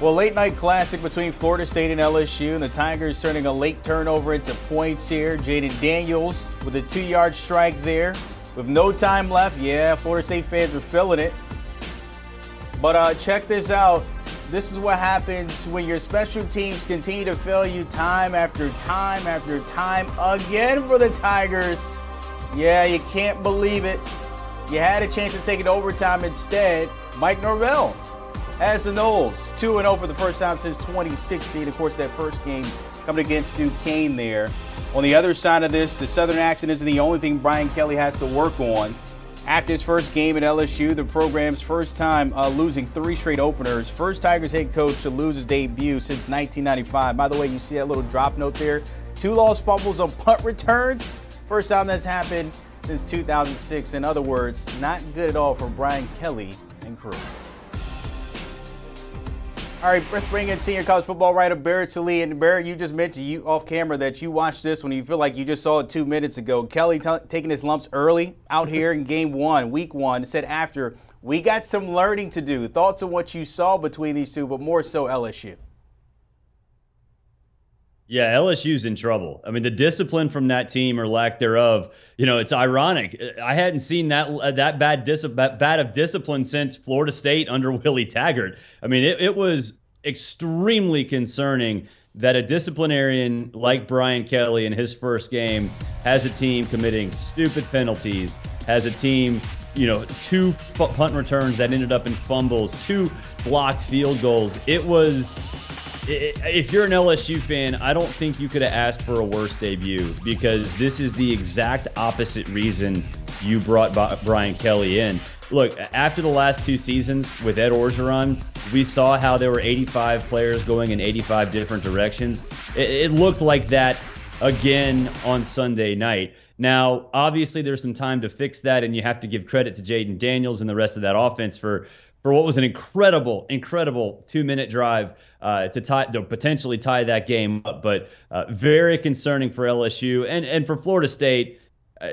Well, late night classic between Florida State and LSU, and the Tigers turning a late turnover into points here. Jaden Daniels with a 2-yard strike there with no time left. Yeah, Florida State fans are feeling it. But check this out. This is what happens when your special teams continue to fail you time after time after time again for the Tigers. Yeah, you can't believe it. You had a chance to take it overtime instead. Mike Norvell has the Noles 2-0 for the first time since 2016. Of course, that first game coming against Duquesne there. On the other side of this, the Southern accent isn't the only thing Brian Kelly has to work on. After his first game at LSU, the program's first time losing 3 straight openers. First Tigers head coach to lose his debut since 1995. By the way, you see that little drop note there? 2 lost fumbles on punt returns. First time that's happened since 2006. In other words, not good at all for Brian Kelly and crew. All right, let's bring in senior college football writer Barrett Sallee. And Barrett, you just mentioned you off camera that you watched this when you feel like you just saw it 2 minutes ago. Kelly taking his lumps early out here in game 1, week 1, said after, we got some learning to do. Thoughts on what you saw between these two, but more so LSU? Yeah, LSU's in trouble. I mean, the discipline from that team or lack thereof, it's ironic. I hadn't seen that bad of discipline since Florida State under Willie Taggart. I mean, it was extremely concerning that a disciplinarian like Brian Kelly in his first game has a team committing stupid penalties, has a team, 2 punt returns that ended up in fumbles, 2 blocked field goals. If you're an LSU fan, I don't think you could have asked for a worse debut, because this is the exact opposite reason you brought Brian Kelly in. Look, after the last 2 seasons with Ed Orgeron, we saw how there were 85 players going in 85 different directions. It looked like that again on Sunday night. Now, obviously, there's some time to fix that, and you have to give credit to Jaden Daniels and the rest of that offense for what was an incredible 2-minute drive to potentially tie that game up. But very concerning for LSU and for Florida State,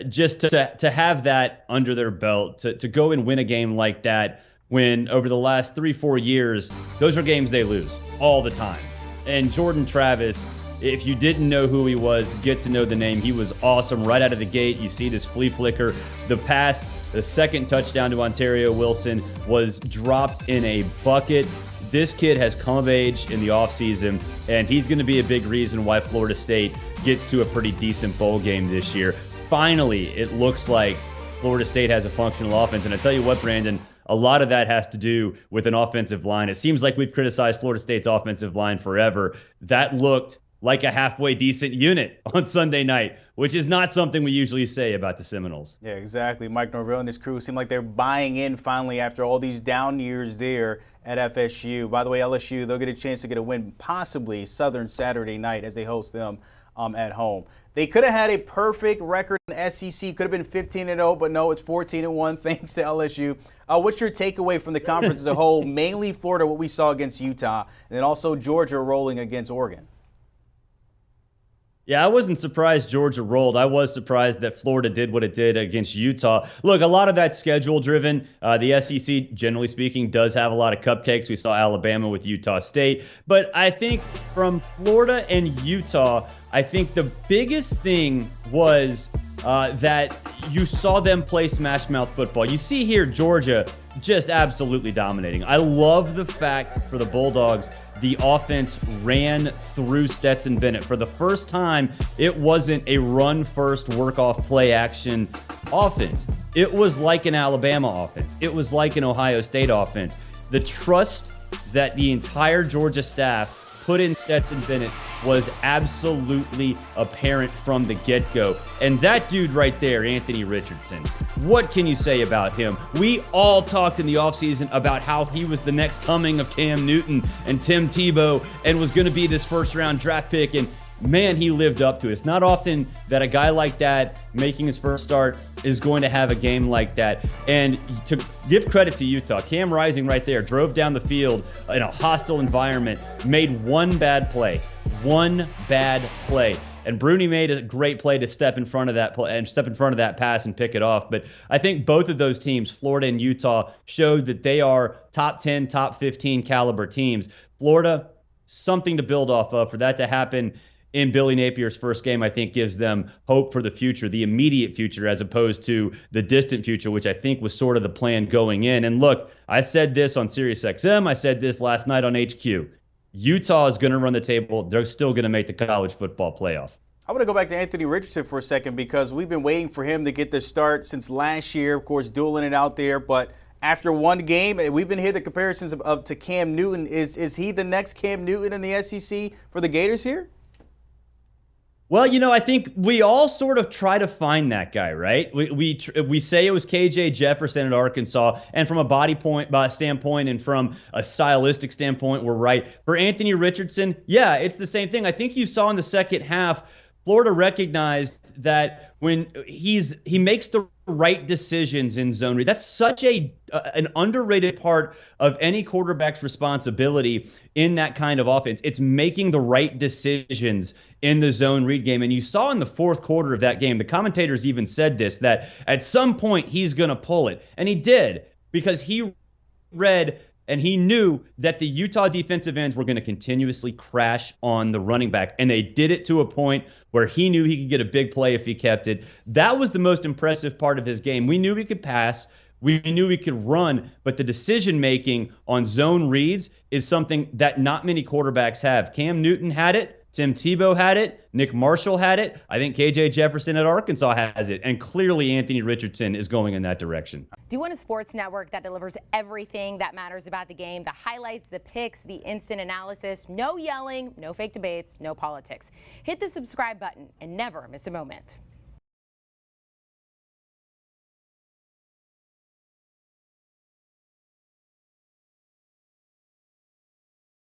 just to have that under their belt, to go and win a game like that when over the last 3-4 years, those are games they lose all the time. And Jordan Travis, if you didn't know who he was, get to know the name. He was awesome right out of the gate. You see this flea flicker. The pass, the second touchdown to Ontario Wilson, was dropped in a bucket. This kid has come of age in the offseason, and he's going to be a big reason why Florida State gets to a pretty decent bowl game this year. Finally, it looks like Florida State has a functional offense. And I tell you what, Brandon, a lot of that has to do with an offensive line. It seems like we've criticized Florida State's offensive line forever. That looked like a halfway decent unit on Sunday night, which is not something we usually say about the Seminoles. Yeah, exactly. Mike Norvell and his crew seem like they're buying in finally after all these down years there at FSU. By the way, LSU, they'll get a chance to get a win, possibly Southern Saturday night as they host them at home. They could have had a perfect record in the SEC, could have been 15-0, but no, it's 14-1 thanks to LSU. What's your takeaway from the conference as a whole, mainly Florida, what we saw against Utah, and then also Georgia rolling against Oregon? Yeah, I wasn't surprised Georgia rolled. I was surprised that Florida did what it did against Utah. Look, a lot of that's schedule-driven. The SEC, generally speaking, does have a lot of cupcakes. We saw Alabama with Utah State. But I think from Florida and Utah, I think the biggest thing was that you saw them play smash mouth football. You see here Georgia just absolutely dominating. I love the fact for the Bulldogs, the offense ran through Stetson Bennett. For the first time, it wasn't a run-first, work-off, play-action offense. It was like an Alabama offense. It was like an Ohio State offense. The trust that the entire Georgia staff put in Stetson Bennett was absolutely apparent from the get-go. And that dude right there, Anthony Richardson, what can you say about him? We all talked in the offseason about how he was the next coming of Cam Newton and Tim Tebow and was going to be this first-round draft pick, and man, he lived up to it. It's not often that a guy like that making his first start is going to have a game like that. And to give credit to Utah, Cam Rising right there drove down the field in a hostile environment, made one bad play. And Bruni made a great play to step in front of that play and step in front of that pass and pick it off. But I think both of those teams, Florida and Utah, showed that they are top 10, top 15 caliber teams. Florida, something to build off of. For that to happen in Billy Napier's first game, I think gives them hope for the future, the immediate future, as opposed to the distant future, which I think was sort of the plan going in. And look, I said this on SiriusXM. I said this last night on HQ. Utah is going to run the table. They're still going to make the college football playoff. I want to go back to Anthony Richardson for a second because we've been waiting for him to get the start since last year, of course, dueling it out there. But after one game, we've been hearing the comparisons to Cam Newton. Is he the next Cam Newton in the SEC for the Gators here? Well, I think we all sort of try to find that guy, right? We say it was KJ Jefferson at Arkansas, and from a body standpoint and from a stylistic standpoint, we're right. For Anthony Richardson, yeah, it's the same thing. I think you saw in the second half, Florida recognized that when he makes the right decisions in zone read. That's such an underrated part of any quarterback's responsibility in that kind of offense. It's making the right decisions in the zone read game. And you saw in the fourth quarter of that game, the commentators even said this, that at some point he's going to pull it. And he did, because he read and he knew that the Utah defensive ends were going to continuously crash on the running back. And they did it to a point where he knew he could get a big play if he kept it. That was the most impressive part of his game. We knew he could pass. We knew he could run. But the decision-making on zone reads is something that not many quarterbacks have. Cam Newton had it. Tim Tebow had it. Nick Marshall had it. I think KJ Jefferson at Arkansas has it. And clearly Anthony Richardson is going in that direction. Do you want a sports network that delivers everything that matters about the game? The highlights, the picks, the instant analysis. No yelling, no fake debates, no politics. Hit the subscribe button and never miss a moment.